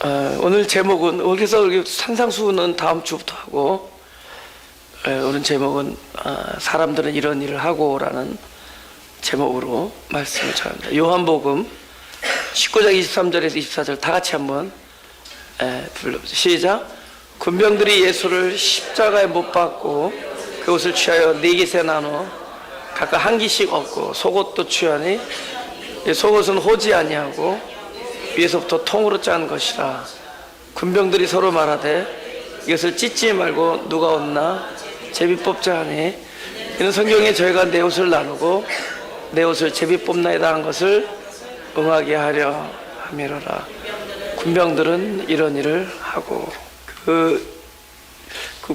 오늘 제목은, 그래서 산상수훈은 다음 주부터 하고, 오늘 제목은 사람들은 이런 일을 하고라는 제목으로 말씀을 전합니다. 요한복음 19장 23절에서 24절 다 같이 한번 불러보세요. 시작. 군병들이 예수를 십자가에 못 박고 그것을 취하여 네 깃에 나눠 각각 한 기씩 얻고 속옷도 취하니 속옷은 호지 아니하고 위에서부터 통으로 짠 것이라. 군병들이 서로 말하되 이것을 찢지 말고 누가 얻나 제비 뽑자 하니 이는 성경에 저희가 내 옷을 나누고 내 옷을 제비 뽑나이다 한 것을 응하게 하려 함이로라. 군병들은 이런 일을 하고, 그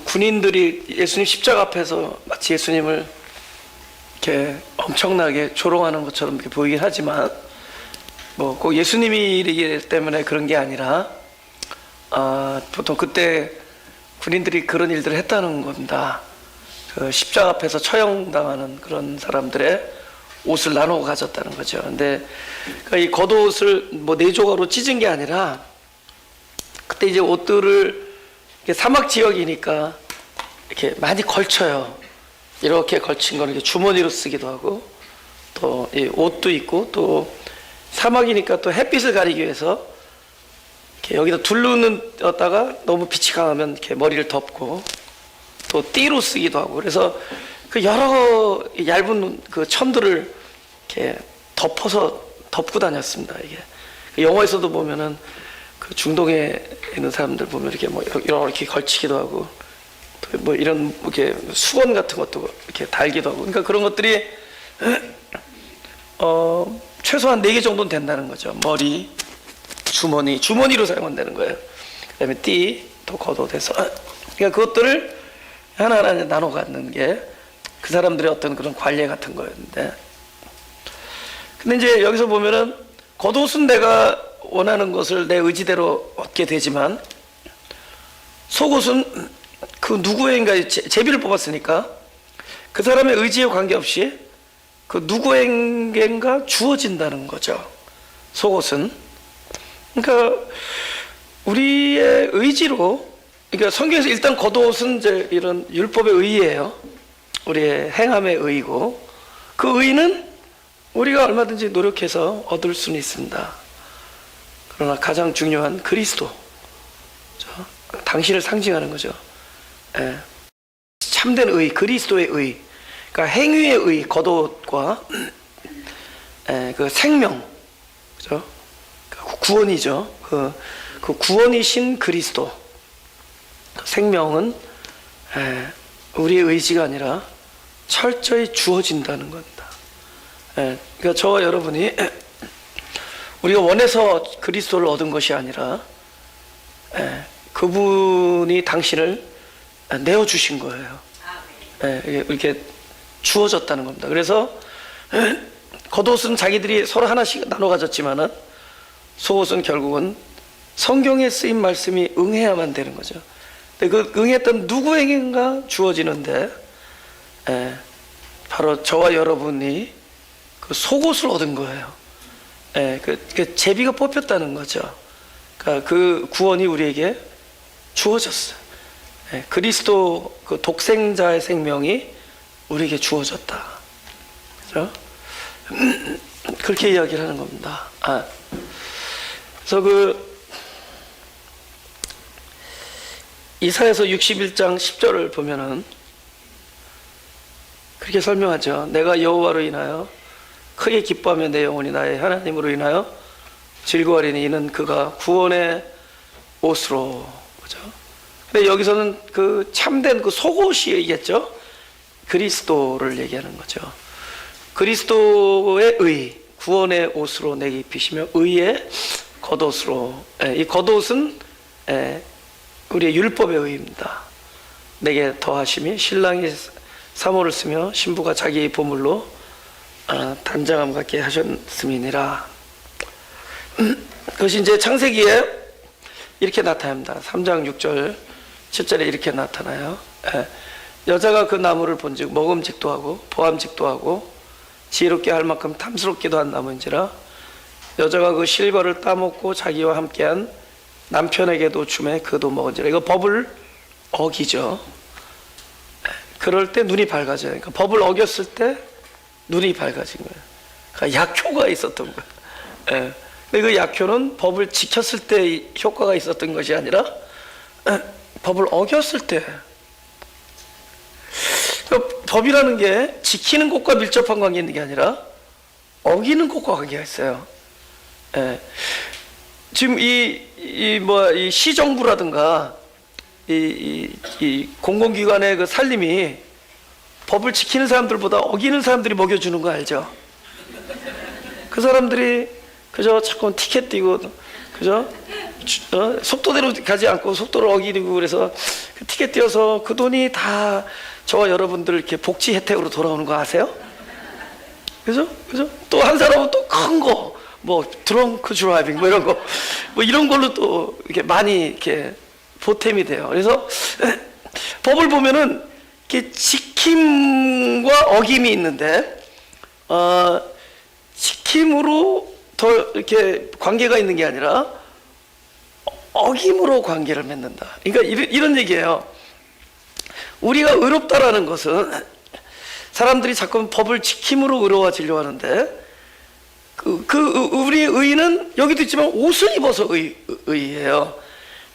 군인들이 예수님 십자가 앞에서 마치 예수님을 이렇게 엄청나게 조롱하는 것처럼 이렇게 보이긴 하지만, 뭐 꼭 예수님이 이르기 때문에 그런 게 아니라 보통 그때 군인들이 그런 일들을 했다는 겁니다. 그 십자가 앞에서 처형당하는 그런 사람들의 옷을 나누고 가졌다는 거죠. 근데 그러니까 이 겉옷을 뭐 네 조각으로 찢은 게 아니라, 그때 이제 옷들을 사막 지역이니까 이렇게 많이 걸쳐요. 이렇게 걸친 거를 주머니로 쓰기도 하고, 또 이 옷도 있고, 또 사막이니까 또 햇빛을 가리기 위해서 이렇게 여기다 둘러다가 너무 빛이 강하면 이렇게 머리를 덮고, 또 띠로 쓰기도 하고, 그래서 그 여러 얇은 그 천들을 이렇게 덮고 다녔습니다. 이게 영화에서도 보면은 그 중동에 있는 사람들 보면 이렇게 뭐 이렇게 걸치기도 하고, 또 뭐 이런 이렇게 수건 같은 것도 이렇게 달기도 하고, 그러니까 그런 것들이 최소한 4개 정도는 된다는 거죠. 머리, 주머니로 사용한다는 거예요. 그다음에 띠, 또 겉옷에서, 그러니까 그것들을 하나하나 나눠 갖는 게 그 사람들의 어떤 그런 관례 같은 거였는데, 근데 이제 여기서 보면은 겉옷은 내가 원하는 것을 내 의지대로 얻게 되지만, 속옷은 그 누구에게 제비를 뽑았으니까 그 사람의 의지에 관계없이 그 누구에게인가 주어진다는 거죠. 속옷은. 그러니까 우리의 의지로, 그러니까 성경에서 일단 겉옷은 이제 이런 율법의 의의예요. 우리의 행함의 의의고, 그 의의는 우리가 얼마든지 노력해서 얻을 수는 있습니다. 그러나 가장 중요한 그리스도, 당신을 상징하는 거죠. 참된 의의, 그리스도의 의의, 그러니까 행위의 의의, 겉옷과 그 생명, 그죠? 구원이죠. 그 구원이신 그리스도, 그 생명은 우리의 의지가 아니라 철저히 주어진다는 겁니다. 그러니까 저와 여러분이 우리가 원해서 그리스도를 얻은 것이 아니라 그분이 당신을 내어주신 거예요. 이렇게 주어졌다는 겁니다. 그래서 겉옷은 자기들이 서로 하나씩 나눠 가졌지만은 속옷은 결국은 성경에 쓰인 말씀이 응해야만 되는 거죠. 근데 그 응했던 누구에게인가 주어지는데, 바로 저와 여러분이 그 속옷을 얻은 거예요. 그 제비가 뽑혔다는 거죠. 그러니까 그 구원이 우리에게 주어졌어요. 그리스도 그 독생자의 생명이 우리에게 주어졌다. 그죠? 그렇게 이야기를 하는 겁니다. 그래서 이사야서 61장 10절을 보면은 그렇게 설명하죠. 내가 여호와로 인하여 크게 기뻐하며 내 영혼이 나의 하나님으로 인하여 즐거워하리니 이는 그가 구원의 옷으로. 그죠? 근데 여기서는 그 참된 그 속옷이겠죠. 그리스도를 얘기하는 거죠. 그리스도의 의, 구원의 옷으로 내게 입히시며 의의 겉옷으로. 이 겉옷은 우리의 율법의 의입니다. 내게 더하심이 신랑이 사모를 쓰며 신부가 자기의 보물로 단장함 갖게 하셨음이니라. 그것이 이제 창세기에 이렇게 나타납니다. 3장 6절 7절에 이렇게 나타나요. 여자가 그 나무를 본즉 먹음직도 하고 보암직도 하고 지혜롭게 할 만큼 탐스럽기도 한 나무인지라 여자가 그 실과를 따먹고 자기와 함께한 남편에게도 주매 그도 먹은지라. 이거 법을 어기죠. 그럴 때 눈이 밝아져요. 그러니까 법을 어겼을 때 눈이 밝아진 거예요. 그러니까 약효가 있었던 거예요. 예. 근데 그 약효는 법을 지켰을 때 효과가 있었던 것이 아니라 법을 어겼을 때. 그러니까 법이라는 게 지키는 것과 밀접한 관계 있는 게 아니라 어기는 것과 관계가 있어요. 예. 지금 이 시정부라든가 이 공공기관의 그 살림이 법을 지키는 사람들보다 어기는 사람들이 먹여주는 거 알죠? 그 사람들이 그저 자꾸 티켓 띄고 그죠? 속도대로 가지 않고 속도를 어기고 그래서 그 티켓 띄어서 그 돈이 다 저와 여러분들 이렇게 복지 혜택으로 돌아오는 거 아세요? 그죠? 그죠? 또 한 사람은 또 큰 거, 뭐 드렁크 드라이빙 뭐 이런 거, 뭐 이런 걸로 또 이렇게 많이 이렇게 보탬이 돼요. 그래서 법을 보면은 이렇게 지킴과 어김이 있는데, 지킴으로 더 이렇게 관계가 있는 게 아니라 어김으로 관계를 맺는다. 그러니까 이런 얘기예요. 우리가 의롭다라는 것은 사람들이 자꾸 법을 지킴으로 의로워지려고 하는데, 우리의 의는 여기도 있지만 옷을 입어서 의예요.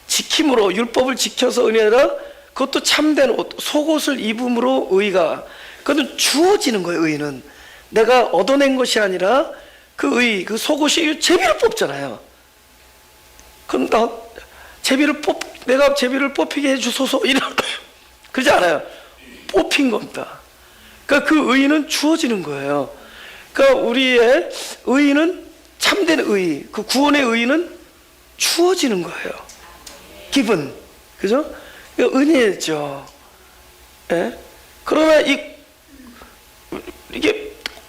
지킴으로, 율법을 지켜서 의가 아니라 그것도 참된 옷, 속옷을 입음으로 의가, 그것은 주어지는 거예요. 의는 내가 얻어낸 것이 아니라 그 속옷이 제비를 뽑잖아요. 그럼 내가 제비를 뽑히게 해주소서 이런 그러지 않아요. 뽑힌 겁니다. 그러니까 그 의는 주어지는 거예요. 그러니까 우리의 의는 참된 의, 그 구원의 의는 주어지는 거예요. 기분, 그죠? 은혜죠. 예? 그러나 이게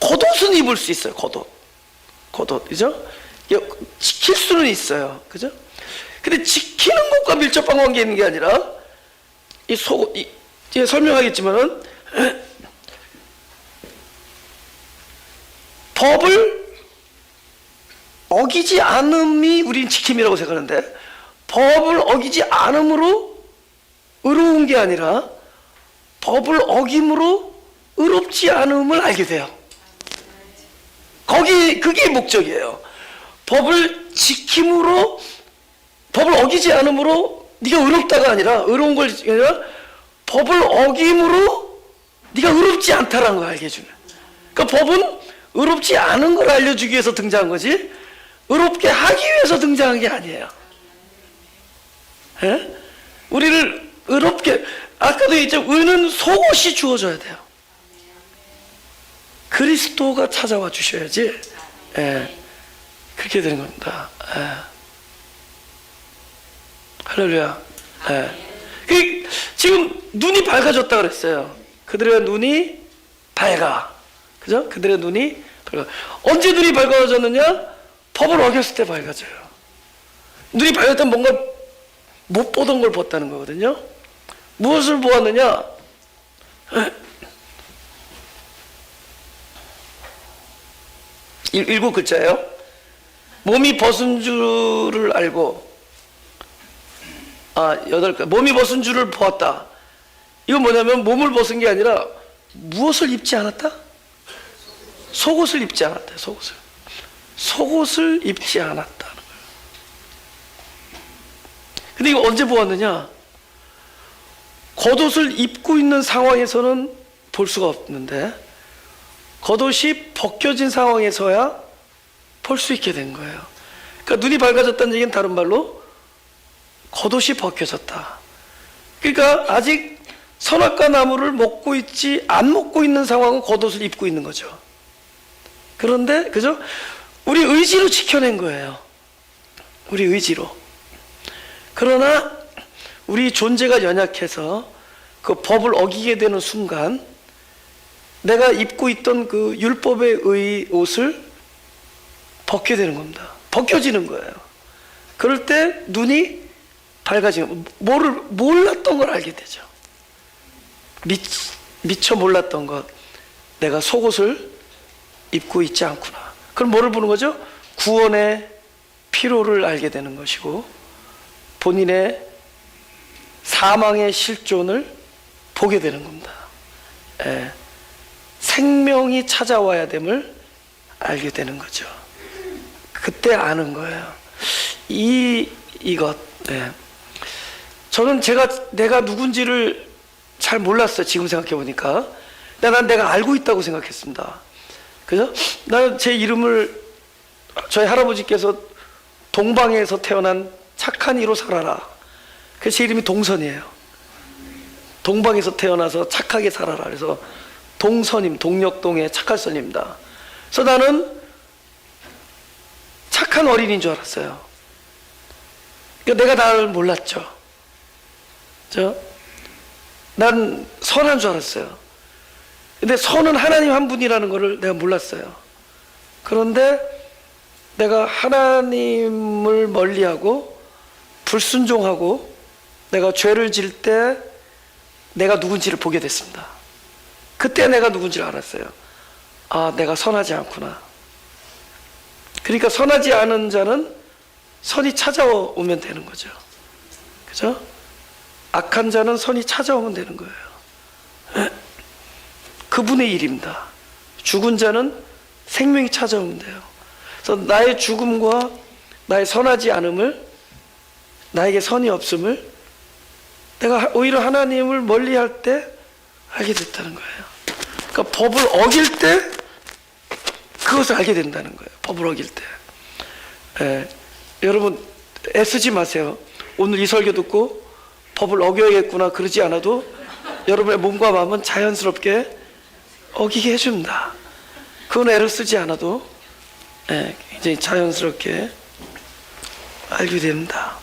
겉옷은 입을 수 있어요. 겉옷, 그죠? 지킬 수는 있어요, 그죠? 근데 지키는 것과 밀접한 관계 있는 게 아니라 제가 설명하겠지만은 법을 어기지 않음이 우리는 지킴이라고 생각하는데, 법을 어기지 않음으로 의로운 게 아니라 법을 어김으로 의롭지 않음을 알게 돼요. 그게 목적이에요. 법을 지킴으로, 법을 어기지 않음으로 네가 의롭다가 아니라, 의로운 걸 아니라 법을 어김으로 네가 의롭지 않다라는 걸 알게 해주는. 그러니까 법은 의롭지 않은 걸 알려주기 위해서 등장한 거지 의롭게 하기 위해서 등장한 게 아니에요. 예? 우리를 의롭게, 아까도 얘기했죠. 의는 속옷이 주어져야 돼요. 그리스도가 찾아와 주셔야지. 예. 그렇게 되는 겁니다. 예. 할렐루야. 예. 지금 눈이 밝아졌다 그랬어요. 그들의 눈이 밝아. 그죠? 그들의 눈이 밝아. 언제 눈이 밝아졌느냐? 법을 어겼을 때 밝아져요. 눈이 밝았다면 뭔가 못 보던 걸 봤다는 거거든요. 무엇을 보았느냐? 일곱 글자예요. 몸이 벗은 줄을 알고, 여덟 글자. 몸이 벗은 줄을 보았다. 이건 뭐냐면 몸을 벗은 게 아니라 무엇을 입지 않았다? 속옷을 입지 않았다. 속옷을 입지 않았다는 거예요. 근데 이거 언제 보았느냐? 겉옷을 입고 있는 상황에서는 볼 수가 없는데, 겉옷이 벗겨진 상황에서야 볼 수 있게 된 거예요. 그러니까 눈이 밝아졌다는 얘기는 다른 말로 겉옷이 벗겨졌다. 그러니까 아직 선악과 나무를 안 먹고 있는 상황은 겉옷을 입고 있는 거죠. 그런데 그죠? 우리 의지로 지켜낸 거예요. 우리 의지로. 그러나 우리 존재가 연약해서 그 법을 어기게 되는 순간 내가 입고 있던 그 율법의 옷을 벗게 되는 겁니다. 벗겨지는 거예요. 그럴 때 눈이 밝아지는, 몰랐던 걸 알게 되죠. 미처 몰랐던 것, 내가 속옷을 입고 있지 않구나. 그럼 뭐를 보는 거죠? 구원의 피로를 알게 되는 것이고, 본인의 사망의 실존을 보게 되는 겁니다. 예. 생명이 찾아와야 됨을 알게 되는 거죠. 그때 아는 거예요. 이것. 네. 저는 내가 누군지를 잘 몰랐어요. 지금 생각해 보니까. 난 내가 알고 있다고 생각했습니다. 그죠? 나는 제 이름을 저희 할아버지께서 동방에서 태어난 착한 이로 살아라. 그래서 제 이름이 동선이에요. 동방에서 태어나서 착하게 살아라. 그래서 동선임, 동력동의 착할선입니다. 그래서 나는 착한 어린이인 줄 알았어요. 그러니까 내가 나를 몰랐죠. 난 선한 줄 알았어요. 근데 선은 하나님 한 분이라는 것을 내가 몰랐어요. 그런데 내가 하나님을 멀리하고 불순종하고 내가 죄를 지을 때 내가 누군지를 보게 됐습니다. 그때 내가 누군지를 알았어요. 아, 내가 선하지 않구나. 그러니까 선하지 않은 자는 선이 찾아오면 되는 거죠. 그죠? 악한 자는 선이 찾아오면 되는 거예요. 그분의 일입니다. 죽은 자는 생명이 찾아오면 돼요. 그래서 나의 죽음과 나의 선하지 않음을, 나에게 선이 없음을 내가 오히려 하나님을 멀리할 때 알게 됐다는 거예요. 그러니까 법을 어길 때 그것을 알게 된다는 거예요. 법을 어길 때. 예, 여러분 애쓰지 마세요. 오늘 이 설교 듣고 법을 어겨야겠구나 그러지 않아도 여러분의 몸과 마음은 자연스럽게 어기게 해줍니다. 그건 애를 쓰지 않아도 굉장히 자연스럽게 알게 됩니다.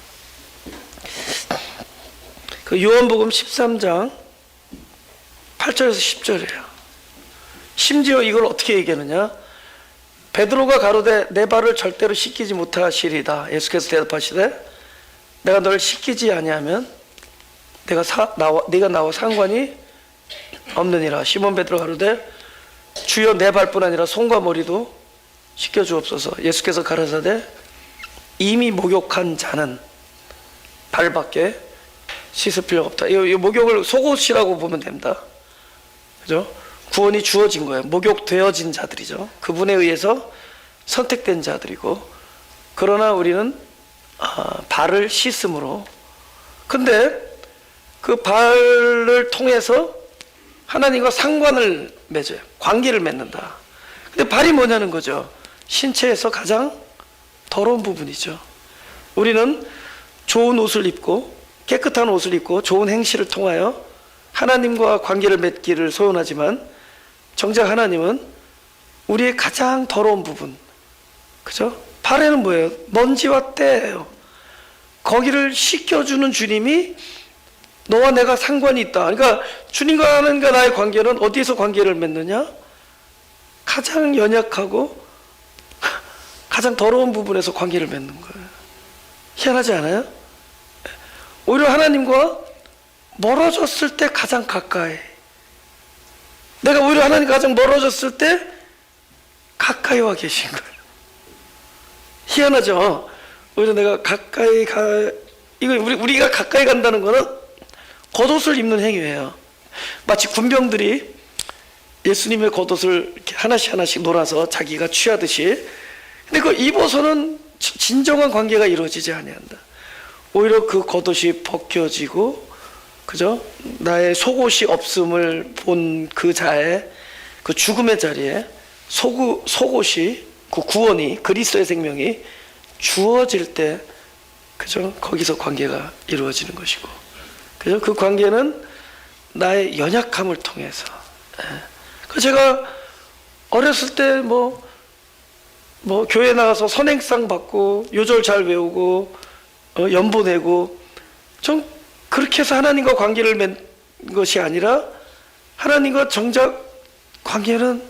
그 요한복음 13장 8절에서 10절이에요. 심지어 이걸 어떻게 얘기하느냐? 베드로가 가로되 내 발을 절대로 씻기지 못하시리다. 예수께서 대답하시되 내가 널 씻기지 아니하면 네가 나와 상관이 없느니라. 시몬 베드로 가로되 주여 내 발뿐 아니라 손과 머리도 씻겨 주옵소서. 예수께서 가라사대 이미 목욕한 자는 발밖에 씻을 필요가 없다. 이 목욕을 속옷이라고 보면 됩니다. 그죠? 구원이 주어진 거예요. 목욕되어진 자들이죠. 그분에 의해서 선택된 자들이고, 그러나 우리는 발을 씻음으로. 근데 그 발을 통해서 하나님과 상관을 맺어요. 관계를 맺는다. 근데 발이 뭐냐는 거죠. 신체에서 가장 더러운 부분이죠. 우리는 좋은 옷을 입고 깨끗한 옷을 입고 좋은 행실을 통하여 하나님과 관계를 맺기를 소원하지만, 정작 하나님은 우리의 가장 더러운 부분, 그죠? 발에는 뭐예요? 먼지와 때예요. 거기를 씻겨주는 주님이 너와 내가 상관이 있다. 그러니까 주님과 나의 관계는 어디에서 관계를 맺느냐? 가장 연약하고 가장 더러운 부분에서 관계를 맺는 거예요. 희한하지 않아요? 오히려 하나님과 멀어졌을 때 가장 가까이, 내가 오히려 하나님과 가장 멀어졌을 때 가까이 와 계신 거예요. 희한하죠? 오히려 내가 가까이 이거 우리가 가까이 간다는 거는 겉옷을 입는 행위예요. 마치 군병들이 예수님의 겉옷을 이렇게 하나씩 놀아서 자기가 취하듯이. 근데 그 입어서는 진정한 관계가 이루어지지 아니한다. 오히려 그 겉옷이 벗겨지고, 그죠? 나의 속옷이 없음을 본 그 자의 그 죽음의 자리에 속옷이, 그 구원이, 그리스도의 생명이 주어질 때, 그죠? 거기서 관계가 이루어지는 것이고, 그죠? 그 관계는 나의 연약함을 통해서. 그 제가 어렸을 때 뭐 교회 나가서 선행상 받고 요절 잘 외우고 연보 내고, 좀 그렇게 해서 하나님과 관계를 맺는 것이 아니라, 하나님과 정작 관계는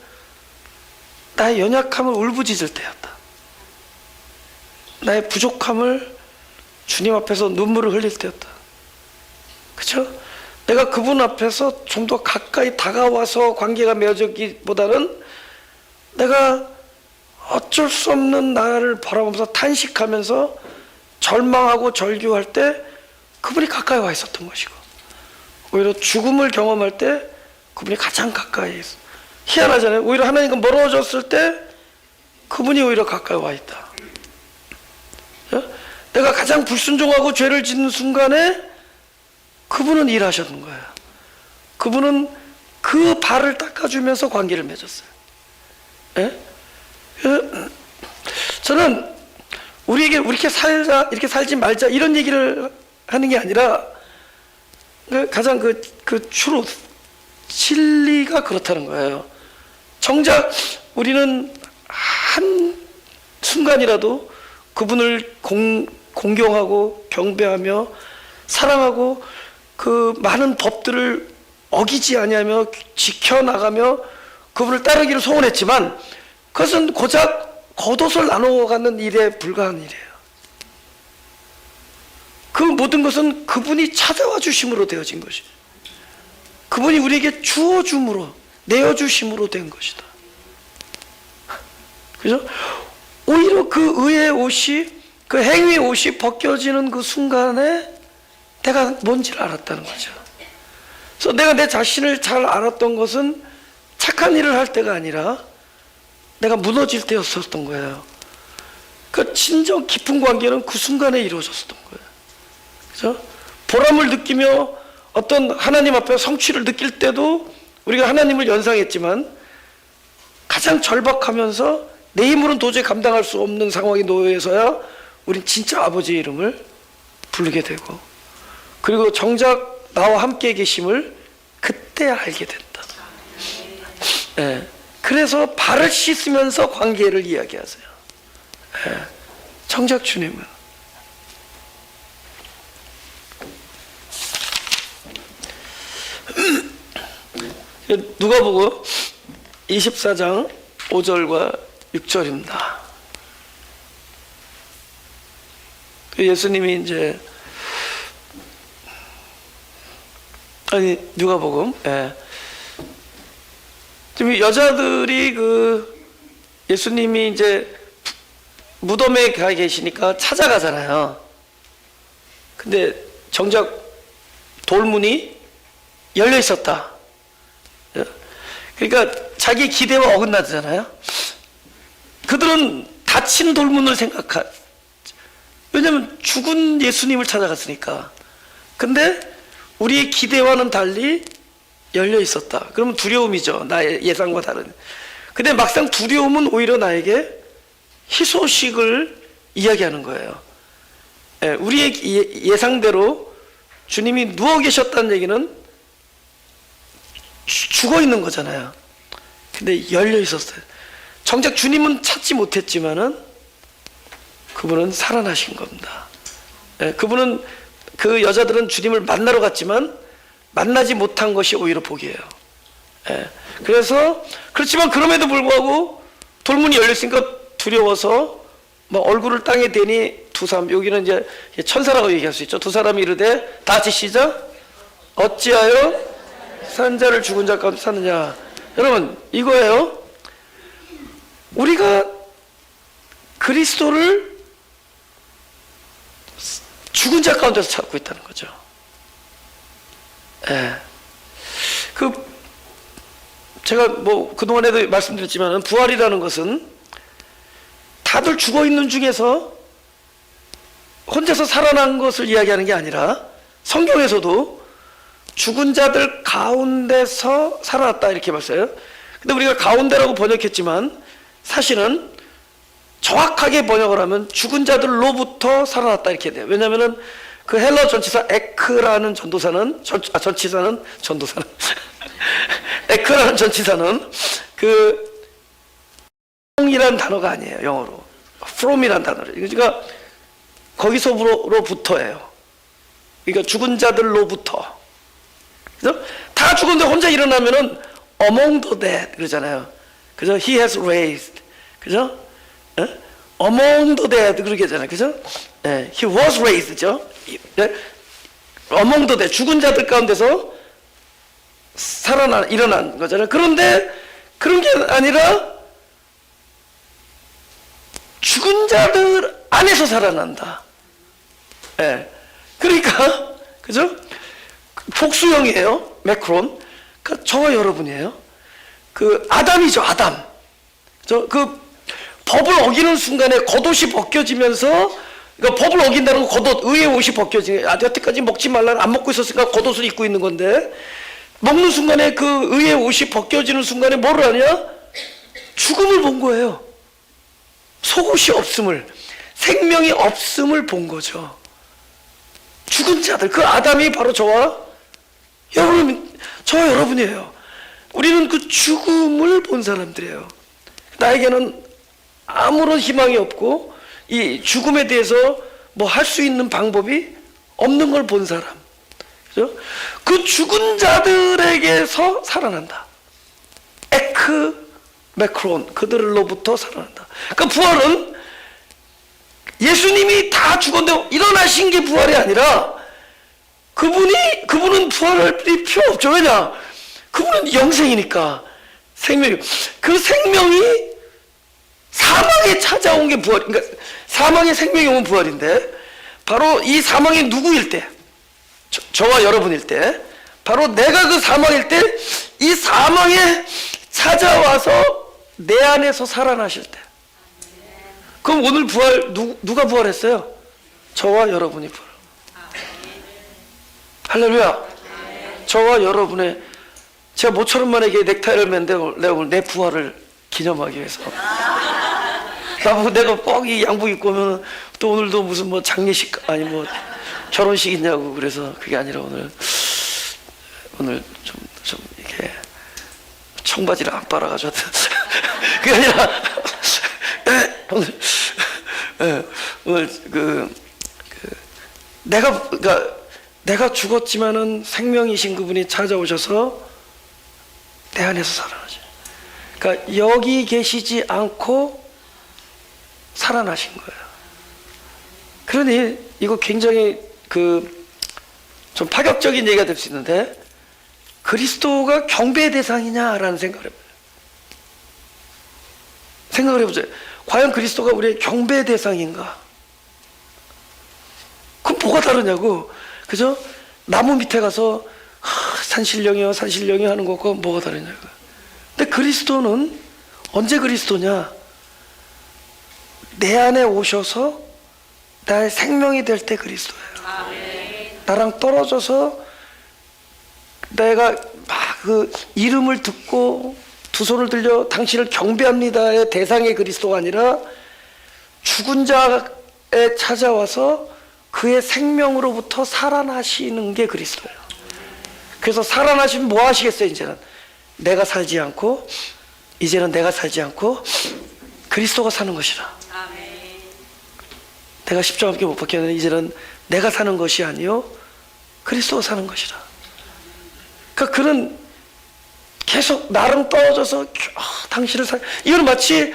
나의 연약함을 울부짖을 때였다. 나의 부족함을 주님 앞에서 눈물을 흘릴 때였다. 그렇죠? 내가 그분 앞에서 좀 더 가까이 다가와서 관계가 맺어지기보다는 내가 어쩔 수 없는 나를 바라보면서 탄식하면서 절망하고 절규할 때 그분이 가까이 와 있었던 것이고, 오히려 죽음을 경험할 때 그분이 가장 가까이 있어. 희한하잖아요. 오히려 하나님과 멀어졌을 때 그분이 오히려 가까이 와 있다. 내가 가장 불순종하고 죄를 짓는 순간에 그분은 일하셨는 거예요. 그분은 그 발을 닦아주면서 관계를 맺었어요. 예? 저는 우리에게 이렇게 살자, 이렇게 살지 말자 이런 얘기를 하는 게 아니라 가장 그 truth, 진리가 그렇다는 거예요. 정작 우리는 한 순간이라도 그분을 공경하고 경배하며 사랑하고 그 많은 법들을 어기지 아니하며 지켜나가며 그분을 따르기를 소원했지만 그것은 고작 겉옷을 나눠가는 일에 불과한 일이에요. 그 모든 것은 그분이 찾아와 주심으로 되어진 것이에요. 그분이 우리에게 주어줌으로 내어주심으로 된 것이다. 그죠? 오히려 그 의의 옷이, 그 행위의 옷이 벗겨지는 그 순간에 내가 뭔지를 알았다는 거죠. 그래서 내가 내 자신을 잘 알았던 것은 착한 일을 할 때가 아니라 내가 무너질 때였었던 거예요. 그 진정 깊은 관계는 그 순간에 이루어졌었던 거예요. 그죠? 보람을 느끼며 어떤 하나님 앞에 성취를 느낄 때도 우리가 하나님을 연상했지만 가장 절박하면서 내 힘으로는 도저히 감당할 수 없는 상황에 놓여서야 우린 진짜 아버지의 이름을 부르게 되고, 그리고 정작 나와 함께 계심을 그때 알게 된다. 예. 그래서 발을 씻으면서 관계를 이야기하세요. 예. 정작 주님은 누가복음 24장 5절과 6절입니다. 예수님이 이제 누가복음, 예. 지금 여자들이 예수님이 이제 무덤에 가 계시니까 찾아가잖아요. 근데 정작 돌문이 열려 있었다. 그러니까 자기 기대와 어긋나잖아요. 그들은 닫힌 돌문을 왜냐면 죽은 예수님을 찾아갔으니까. 근데 우리의 기대와는 달리 열려 있었다. 그러면 두려움이죠. 나의 예상과 다른. 근데 막상 두려움은 오히려 나에게 희소식을 이야기하는 거예요. 우리의 예상대로 주님이 누워 계셨다는 얘기는 죽어 있는 거잖아요. 근데 열려 있었어요. 정작 주님은 찾지 못했지만은 그분은 살아나신 겁니다. 그분은, 그 여자들은 주님을 만나러 갔지만 만나지 못한 것이 오히려 복이에요. 그래서 그렇지만 그럼에도 불구하고 돌문이 열려 있으니까 두려워서 막 얼굴을 땅에 대니 두 사람, 여기는 이제 천사라고 얘기할 수 있죠. 두 사람이 이르되, 다 같이 시작. 어찌하여 산 자를 죽은 자 가운데 사느냐. 여러분, 이거예요. 우리가 그리스도를 죽은 자 가운데서 찾고 있다는 거죠. 제가 그동안에도 말씀드렸지만 부활이라는 것은 다들 죽어 있는 중에서 혼자서 살아난 것을 이야기하는 게 아니라 성경에서도 죽은 자들 가운데서 살아났다 이렇게 봤어요. 근데 우리가 가운데라고 번역했지만 사실은 정확하게 번역을 하면 죽은 자들로부터 살아났다 이렇게 돼요. 왜냐하면 그 헬러 전치사 에크라는 전치사는 에크라는 전치사는 이란 단어가 아니에요. 영어로 from이란 단어를. 그러니까 거기서부터예요. 그러니까 죽은 자들로부터. 그죠? 다 죽은데 혼자 일어나면은 among the dead 그러잖아요. 그죠? He has raised. 그죠? among the dead 그렇게 하잖아요. 그죠? He was raised죠. among the dead 죽은 자들 가운데서 일어난 거잖아요. 그런데 그런 게 아니라 죽은 자들 안에서 살아난다. 예. 그러니까 그죠? 복수형이에요. 매크론. 그러니까 저와 여러분이에요. 그 아담이죠. 아담. 그 법을 어기는 순간에 겉옷이 벗겨지면서, 그러니까 법을 어긴다는 건 겉옷, 의의 옷이 벗겨지는, 여태까지 먹지 말라는, 안 먹고 있었으니까 겉옷을 입고 있는 건데, 먹는 순간에 그 의의 옷이 벗겨지는 순간에 뭐를 하냐? 죽음을 본 거예요. 속옷이 없음을, 생명이 없음을 본 거죠. 죽은 자들, 그 아담이 바로 저와 여러분이에요. 우리는 그 죽음을 본 사람들이에요. 나에게는 아무런 희망이 없고 이 죽음에 대해서 뭐 할 수 있는 방법이 없는 걸 본 사람. 그죠? 그 죽은 자들에게서 살아난다. 에크 매크론, 그들로부터 살아난다. 그러니까 부활은 예수님이 다 죽었는데 일어나신 게 부활이 아니라 그분은 부활할 필요 없죠. 왜냐? 그분은 영생이니까. 생명이, 그 생명이 사망에 찾아온 게 부활, 그러니까 사망의 생명이 오면 부활인데, 바로 이 사망이 누구일 때, 저와 여러분일 때, 바로 내가 그 사망일 때, 이 사망에 찾아와서 내 안에서 살아나실 때. 그럼 오늘 부활, 누가 부활했어요? 저와 여러분이 부활. 할렐루야. 저와 여러분의, 제가 모처럼 만약에 넥타이를 맨데 내가 오늘 내 부활을 기념하기 위해서 내가 뻑이 양복 입고 오면 또 오늘도 무슨 뭐 장례식 아니 뭐 결혼식 있냐고, 그래서 그게 아니라 오늘 좀 이렇게 청바지를 안 빨아가지고 그게 아니라 오늘 내가 죽었지만은 생명이신 그분이 찾아오셔서 내 안에서 살아나죠. 그러니까 여기 계시지 않고 살아나신 거예요. 그러니 이거 굉장히 좀 파격적인 얘기가 될 수 있는데, 그리스도가 경배의 대상이냐라는 생각을 해보세요. 과연 그리스도가 우리의 경배의 대상인가? 그럼 뭐가 다르냐고. 그죠? 나무 밑에 가서 산신령이요 산신령이 하는 것과 뭐가 다르냐고. 근데 그리스도는 언제 그리스도냐? 내 안에 오셔서 나의 생명이 될 때 그리스도예요. 나랑 떨어져서 내가 막 그 이름을 듣고 두 손을 들려 당신을 경배합니다의 대상의 그리스도가 아니라 죽은 자에 찾아와서 그의 생명으로부터 살아나시는 게 그리스도예요. 그래서 살아나시면 뭐 하시겠어요? 이제는 내가 살지 않고 그리스도가 사는 것이라. 내가 십자가 함께 못 박혔는데 이제는 내가 사는 것이 아니요 그리스도가 사는 것이라. 그러니까 그는 계속 나랑 떨어져서 당신을 이건 마치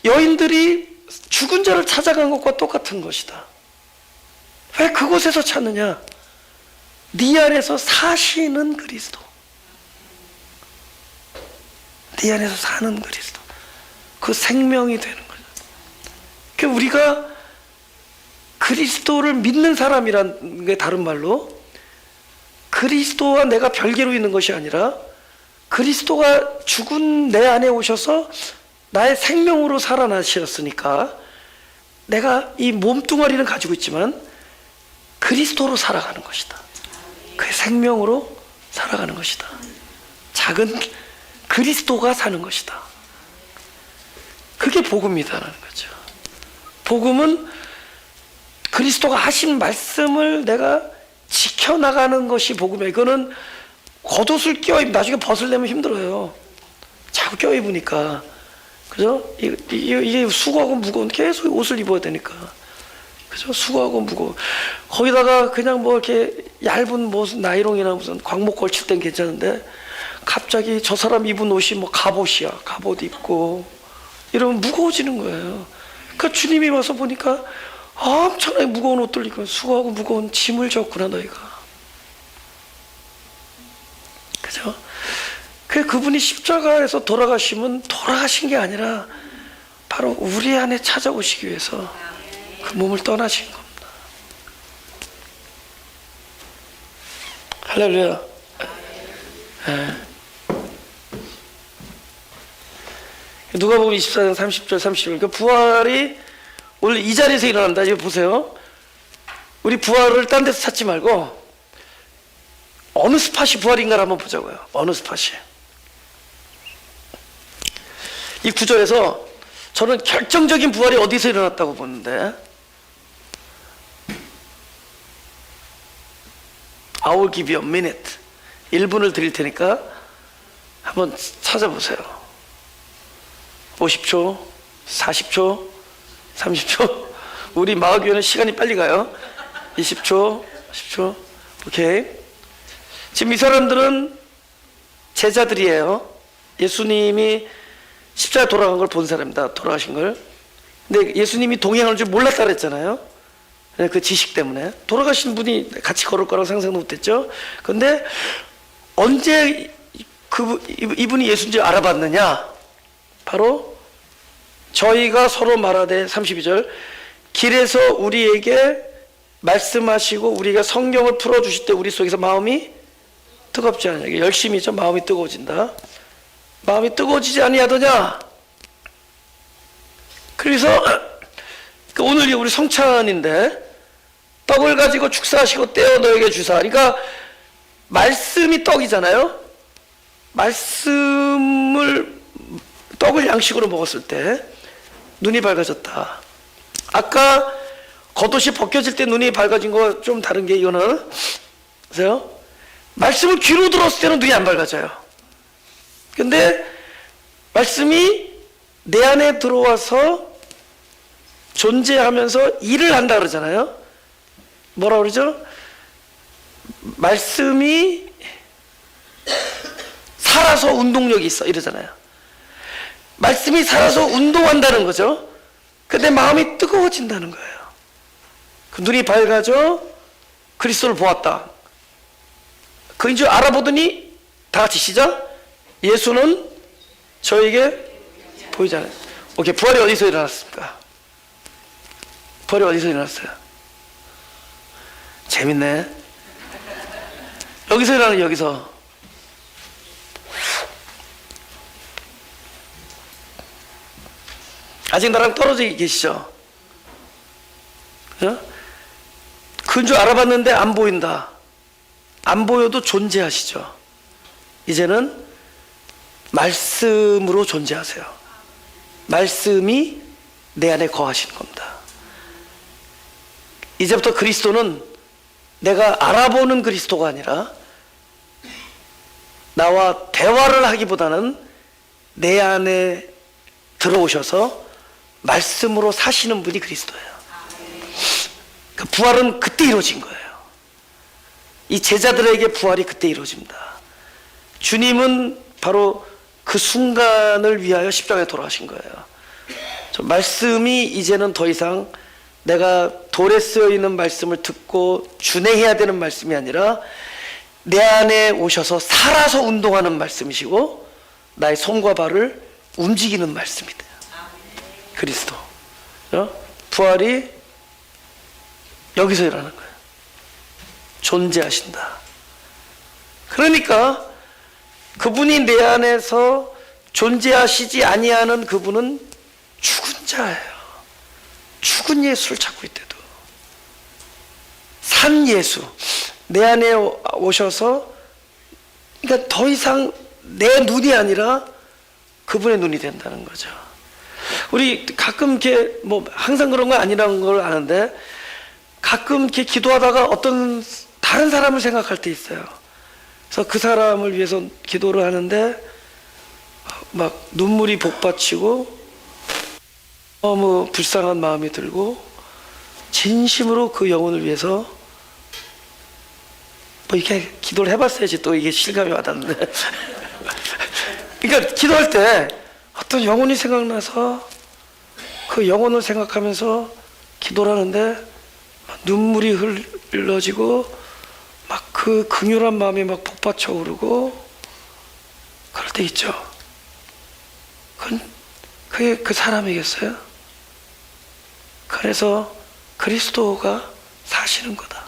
여인들이 죽은 자를 찾아간 것과 똑같은 것이다. 왜 그곳에서 찾느냐? 네 안에서 사시는 그리스도, 네 안에서 사는 그리스도, 그 생명이 되는 거죠. 그러니까 우리가 그리스도를 믿는 사람이라는 게 다른 말로 그리스도와 내가 별개로 있는 것이 아니라 그리스도가 죽은 내 안에 오셔서 나의 생명으로 살아나셨으니까 내가 이 몸뚱아리는 가지고 있지만 그리스도로 살아가는 것이다. 그의 생명으로 살아가는 것이다. 작은 그리스도가 사는 것이다. 그게 복음이다라는 거죠. 복음은 그리스도가 하신 말씀을 내가 지켜나가는 것이 복음이에요. 이거는 겉옷을 껴입 나중에 벗으려면 힘들어요. 자꾸 껴입으니까. 그죠? 이게 수고하고 무거운 계속 옷을 입어야 되니까. 그죠? 수고하고 무거워. 거기다가 그냥 뭐 이렇게 얇은 무슨 나이롱이나 무슨 광목 걸칠 땐 괜찮은데 갑자기 저 사람 입은 옷이 뭐 갑옷이야. 갑옷 입고 이러면 무거워지는 거예요. 그러니까 주님이 와서 보니까 엄청나게 무거운 옷들 입고 수고하고 무거운 짐을 졌구나 너희가. 그죠? 그분이 십자가에서 돌아가시면 돌아가신 게 아니라 바로 우리 안에 찾아오시기 위해서 그 몸을 떠나신 겁니다. 할렐루야. 누가복음 24장 30절 31절. 그 부활이 원래 이 자리에서 일어난다. 이거 보세요. 우리 부활을 딴 데서 찾지 말고 어느 스팟이 부활인가를 한번 보자고요. 어느 스팟이. 이 구절에서 저는 결정적인 부활이 어디서 일어났다고 보는데, I will give you a minute. 1분을 드릴 테니까 한번 찾아보세요. 50초, 40초, 30초. 우리 마을교회는 시간이 빨리 가요. 20초, 10초. 오케이. 지금 이 사람들은 제자들이에요. 예수님이 십자가에 돌아간 걸 본 사람입니다. 돌아가신 걸. 근데 예수님이 동행하는 줄 몰랐다 그랬잖아요. 그 지식 때문에. 돌아가신 분이 같이 걸을 거라고 상상도 못했죠. 근데 언제 이분이 예수인지 알아봤느냐? 바로 저희가 서로 말하되 32절 길에서 우리에게 말씀하시고 우리가 성경을 풀어주실 때 우리 속에서 마음이 뜨겁지 않냐. 열심히죠. 마음이 뜨거워진다. 마음이 뜨거워지지 아니하더냐. 그래서 오늘이 우리 성찬인데 떡을 가지고 축사하시고 떼어 너에게 주사. 그러니까 말씀이 떡이잖아요. 떡을 양식으로 먹었을 때 눈이 밝아졌다. 아까 겉옷이 벗겨질 때 눈이 밝아진 거 좀 다른 게 이거는 보세요. 말씀을 귀로 들었을 때는 눈이 안 밝아져요. 근데 말씀이 내 안에 들어와서 존재하면서 일을 한다 그러잖아요. 뭐라 그러죠? 말씀이 살아서 운동력이 있어 이러잖아요. 말씀이 살아서 운동한다는 거죠. 근데 마음이 뜨거워진다는 거예요. 그 눈이 밝아져 그리스도를 보았다. 그인 줄 알아보더니 다 같이 시작. 예수는 저에게 보이잖아요. 오케이. 부활이 어디서 일어났습니까? 부활이 어디서 일어났어요? 재밌네. 여기서 일어나는 여기서. 아직 나랑 떨어져 계시죠? 그인 줄 알아봤는데 안 보인다. 안 보여도 존재하시죠. 이제는 말씀으로 존재하세요. 말씀이 내 안에 거하시는 겁니다. 이제부터 그리스도는 내가 알아보는 그리스도가 아니라 나와 대화를 하기보다는 내 안에 들어오셔서 말씀으로 사시는 분이 그리스도예요. 그 부활은 그때 이루어진 거예요. 이 제자들에게 부활이 그때 이루어집니다. 주님은 바로 그 순간을 위하여 십자가에 돌아가신 거예요. 저 말씀이 이제는 더 이상 내가 돌에 쓰여 있는 말씀을 듣고 준행해야 되는 말씀이 아니라 내 안에 오셔서 살아서 운동하는 말씀이시고 나의 손과 발을 움직이는 말씀이다. 그리스도. 부활이 여기서 일어나는 거예요. 존재하신다. 그러니까 그분이 내 안에서 존재하시지 아니하는 그분은 죽은 자예요. 죽은 예수를 찾고 있대도. 산 예수. 내 안에 오셔서, 그러니까 더 이상 내 눈이 아니라 그분의 눈이 된다는 거죠. 우리 가끔 이렇게 뭐 항상 그런 건 아니라는 걸 아는데 가끔 이렇게 기도하다가 어떤 다른 사람을 생각할 때 있어요. 그래서 그 사람을 위해서 기도를 하는데 막 눈물이 복받치고 너무 불쌍한 마음이 들고 진심으로 그 영혼을 위해서 뭐 이렇게 기도를 해봤어야지 또 이게 실감이 와닿는데 그러니까 기도할 때 어떤 영혼이 생각나서 그 영혼을 생각하면서 기도를 하는데 눈물이 흘러지고 막 그 긍휼한 마음이 막 복받쳐 오르고 그럴 때 있죠. 그게 그 사람이겠어요? 그래서 그리스도가 사시는 거다.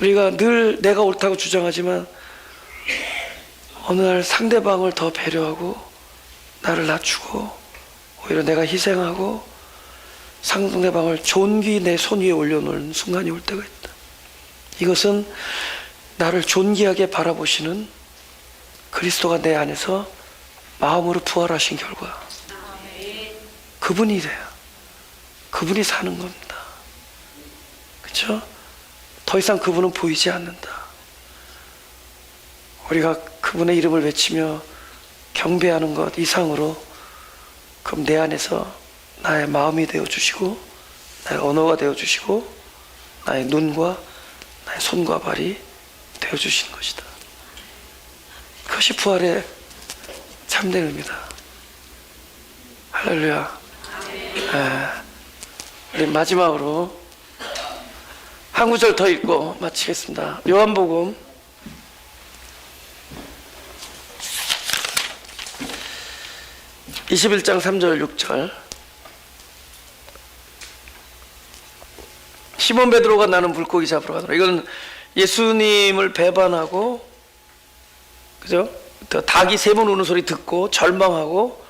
우리가 늘 내가 옳다고 주장하지만 어느 날 상대방을 더 배려하고 나를 낮추고 오히려 내가 희생하고 상대방을 존귀 내 손 위에 올려놓는 순간이 올 때가 있다. 이것은 나를 존귀하게 바라보시는 그리스도가 내 안에서 마음으로 부활하신 결과, 그분이 돼요. 그분이 사는 겁니다. 그렇죠? 더 이상 그분은 보이지 않는다. 우리가 그분의 이름을 외치며 경배하는 것 이상으로 그럼 내 안에서 나의 마음이 되어주시고 나의 언어가 되어주시고 나의 눈과 나의 손과 발이 되어주신 것이다. 그것이 부활의 참된 의미다. 할렐루야. 우리 마지막으로 한 구절 더 읽고 마치겠습니다. 요한복음 21장 3절 6절. 시몬 베드로가 나는 물고기 잡으러 가더라. 이건 예수님을 배반하고, 그죠? 닭이 세 번 우는 소리 듣고 절망하고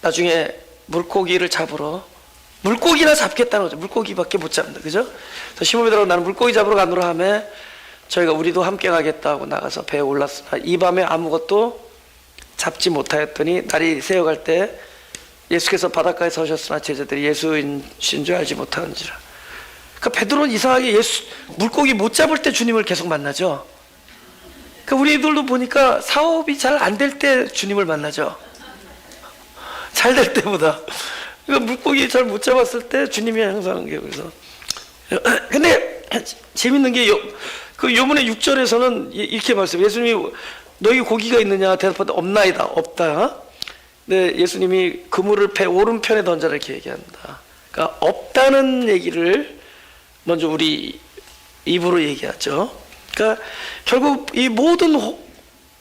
나중에 물고기를 잡으러, 물고기나 잡겠다는 거죠. 물고기밖에 못 잡는다. 그죠? 그래서 시몬 베드로가 나는 물고기 잡으러 가노라 하며 저희가 우리도 함께 가겠다고 나가서 배에 올랐으나 이 밤에 아무것도 잡지 못하였더니 날이 새어갈 때 예수께서 바닷가에 서셨으나 제자들이 예수이신 줄 알지 못하는지라. 그러니까 베드로는 이상하게 물고기 못 잡을 때 주님을 계속 만나죠. 그러니까 우리들도 보니까 사업이 잘 안 될 때 주님을 만나죠. 잘 될 때보다. 그러니까 물고기 잘 못 잡았을 때 주님이 항상 그래서. 근데 재밌는 게 그 요문의 6절에서는 이렇게 말씀해요. 예수님이 너희 고기가 있느냐 대답하되 없나이다. 없다. 근데 예수님이 그물을 배 오른편에 던져라 이렇게 얘기한다. 그러니까 없다는 얘기를 먼저 우리 입으로 얘기하죠. 그러니까 결국 이 모든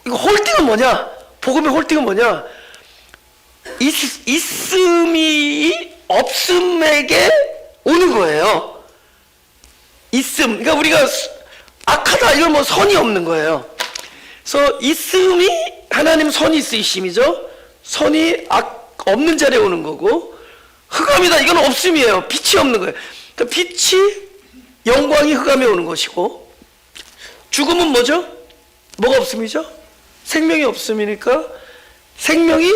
이거 홀딩은 뭐냐? 복음의 홀딩은 뭐냐? 있음이 없음에게 오는 거예요. 있음. 그러니까 우리가 악하다 이건 뭐 선이 없는 거예요. 그래서 있음이 하나님 선이 있으심이죠. 선이 없는 자리에 오는 거고, 흑암이다 이건 없음이에요. 빛이 없는 거예요. 그러니까 빛이 영광이 흑암에 오는 것이고, 죽음은 뭐죠? 뭐가 없음이죠? 생명이 없음이니까 생명이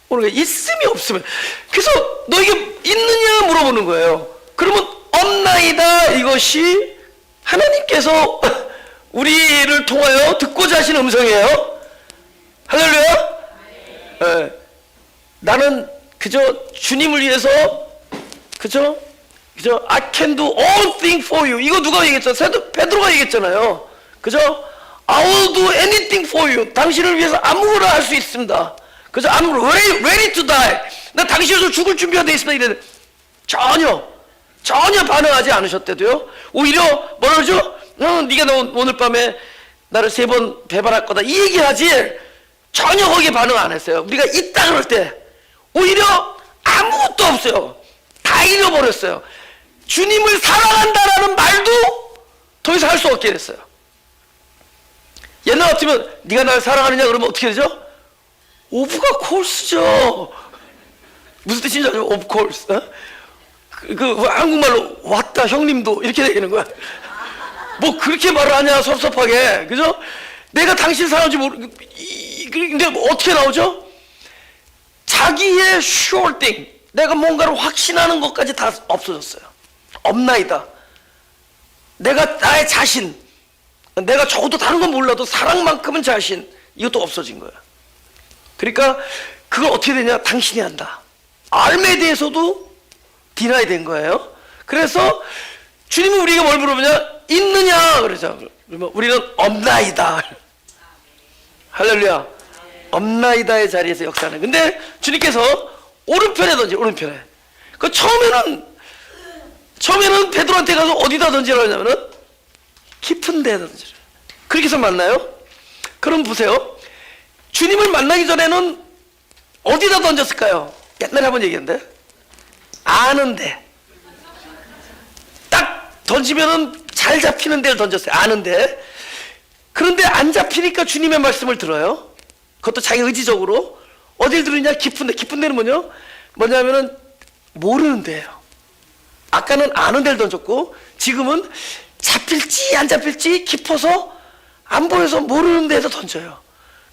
오는 거예요. 있음이 없으면. 그래서 너에게 있느냐 물어보는 거예요. 그러면 없나이다 이것이 하나님께서 우리를 통하여 듣고자 하신 음성이에요. 할렐루야. 네. 나는 그저 주님을 위해서 그저 I can do all things for you. 이거 누가 얘기했죠? 베드로가 얘기했잖아요. 그죠? I will do anything for you. 당신을 위해서 아무거나 할 수 있습니다. 그죠? I'm ready to die. 나 당신을 위해서 죽을 준비가 되어 있습니다. 이래 전혀 반응하지 않으셨대도요. 오히려 뭐라 그러죠? 네가 오늘 밤에 나를 3번 배반할 거다 이 얘기하지 전혀 거기에 반응 안 했어요. 우리가 있다 그럴 때 오히려 아무것도 없어요. 다 잃어버렸어요. 주님을 사랑한다라는 말도 더 이상 할 수 없게 됐어요. 옛날 같으면 네가 나를 사랑하느냐 그러면 어떻게 되죠? 오브가 콜스죠. 무슨 뜻인지 알죠? 오브 콜스. 그 한국말로 왔다 형님도 이렇게 되는 거야. 뭐 그렇게 말을 하냐 섭섭하게. 그죠? 내가 당신 사랑하는지 근데 뭐 어떻게 나오죠? 자기의 sure thing, 내가 뭔가를 확신하는 것까지 다 없어졌어요. 없나이다. 내가 나의 자신, 내가 적어도 다른 건 몰라도 사랑만큼은 자신, 이것도 없어진 거야. 그러니까 그걸 어떻게 되냐? 당신이 한다. 알에 대해서도 디나이 된 거예요. 그래서 주님은 우리가 뭘 물어보냐? 있느냐? 그러죠. 그러면 우리는 없나이다. 할렐루야. 없나이다의 자리에서 역사하는. 근데 주님께서 오른편에 던지, 오른편에. 그 처음에는 베드로한테 가서 어디다 던지라고 하냐면은 깊은 데에 던지라. 그렇게 해서 만나요? 그럼 보세요. 주님을 만나기 전에는 어디다 던졌을까요? 옛날에 한번 얘기했는데 아는데 딱 던지면은 잘 잡히는 데를 던졌어요. 아는데. 그런데 안 잡히니까 주님의 말씀을 들어요. 그것도 자기 의지적으로. 어딜 들으냐? 깊은 데. 깊은 데는 뭐냐면은 모르는 데예요. 아까는 아는 데를 던졌고 지금은 잡힐지 안 잡힐지 깊어서 안 보여서 모르는 데에서 던져요.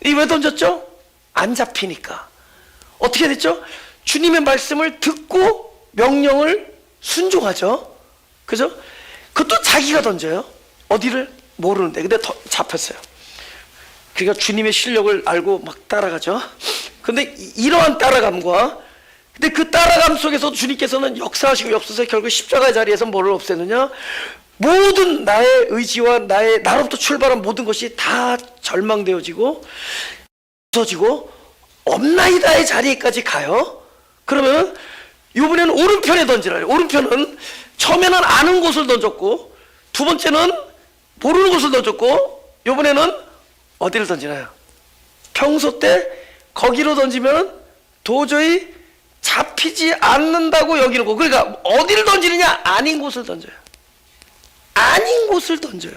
이 왜 던졌죠? 안 잡히니까. 어떻게 됐죠? 주님의 말씀을 듣고 명령을 순종하죠. 그죠? 그것도 자기가 던져요. 어디를? 모르는데. 근데 잡혔어요. 그러니까 주님의 실력을 알고 막 따라가죠. 근데 이러한 따라감과 근데 그 따라감 속에서 주님께서는 역사하시고 없어서 결국 십자가의 자리에서 뭐를 없애느냐? 모든 나의 의지와 나로부터 출발한 모든 것이 다 절망되어지고 없어지고 없나이다의 자리까지 가요. 그러면 이번에는 오른편에 던지라요. 오른편은 처음에는 아는 곳을 던졌고 두 번째는 모르는 곳을 던졌고 이번에는 어디를 던지나요? 평소 때 거기로 던지면 도저히 잡히지 않는다고 여기는 거. 그러니까 어디를 던지느냐? 아닌 곳을 던져요. 아닌 곳을 던져요.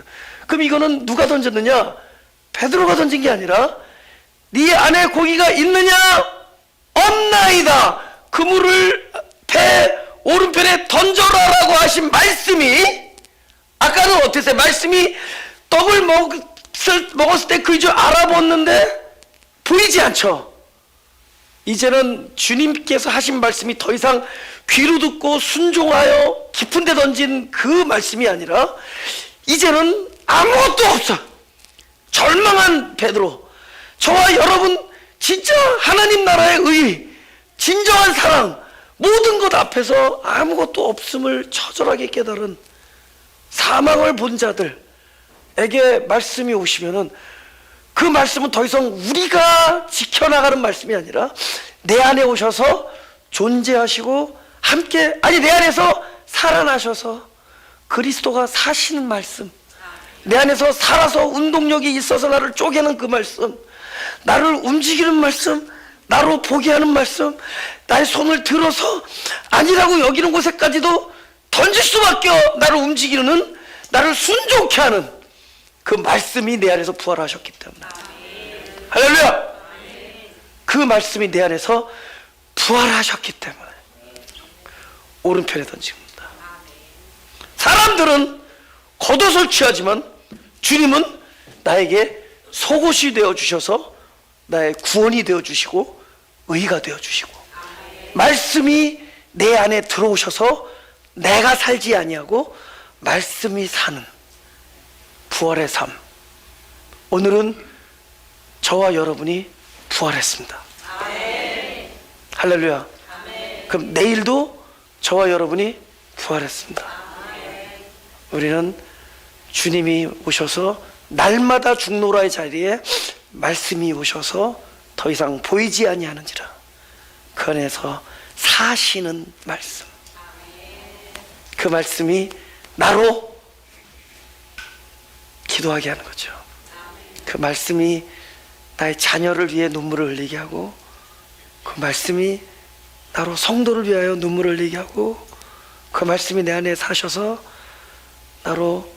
그럼 이거는 누가 던졌느냐? 베드로가 던진 게 아니라 네 안에 고기가 있느냐? 없나이다. 그물을 배 오른편에 던져라라고 하신 말씀이 아까는 어땠어요? 말씀이 떡을 먹었을 때 그인 줄 알아봤는데 보이지 않죠? 이제는 주님께서 하신 말씀이 더 이상 귀로 듣고 순종하여 깊은 데 던진 그 말씀이 아니라 이제는 아무것도 없어. 절망한 베드로, 저와 여러분 진짜 하나님 나라의 의, 진정한 사랑, 모든 것 앞에서 아무것도 없음을 처절하게 깨달은 사망을 본 자들에게 말씀이 오시면은 그 말씀은 더 이상 우리가 지켜나가는 말씀이 아니라 내 안에 오셔서 존재하시고 함께 내 안에서 살아나셔서 그리스도가 사시는 말씀, 내 안에서 살아서 운동력이 있어서 나를 쪼개는 그 말씀, 나를 움직이는 말씀, 나로 보게 하는 말씀, 나의 손을 들어서 아니라고 여기는 곳에까지도 던질 수밖에 나를 움직이는, 나를 순종케 하는 그 말씀이 내 안에서 부활하셨기 때문에. 할렐루야! 그 말씀이 내 안에서 부활하셨기 때문에 오른편에 던집니다. 사람들은 겉옷을 취하지만 주님은 나에게 속옷이 되어주셔서 나의 구원이 되어주시고 의가 되어주시고 말씀이 내 안에 들어오셔서 내가 살지 아니하고 말씀이 사는 부활의 삶. 오늘은 저와 여러분이 부활했습니다. 아멘. 할렐루야. 아멘. 그럼 내일도 저와 여러분이 부활했습니다. 아멘. 우리는 주님이 오셔서 날마다 죽노라의 자리에 말씀이 오셔서 더 이상 보이지 아니하는지라 그 안에서 사시는 말씀. 그 말씀이 나로 기도하게 하는 거죠. 그 말씀이 나의 자녀를 위해 눈물을 흘리게 하고 그 말씀이 나로 성도를 위하여 눈물을 흘리게 하고 그 말씀이 내 안에 사셔서 나로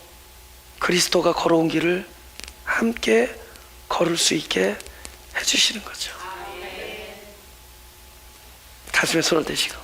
그리스도가 걸어온 길을 함께 걸을 수 있게 해주시는 거죠. 가슴에 손을 대시고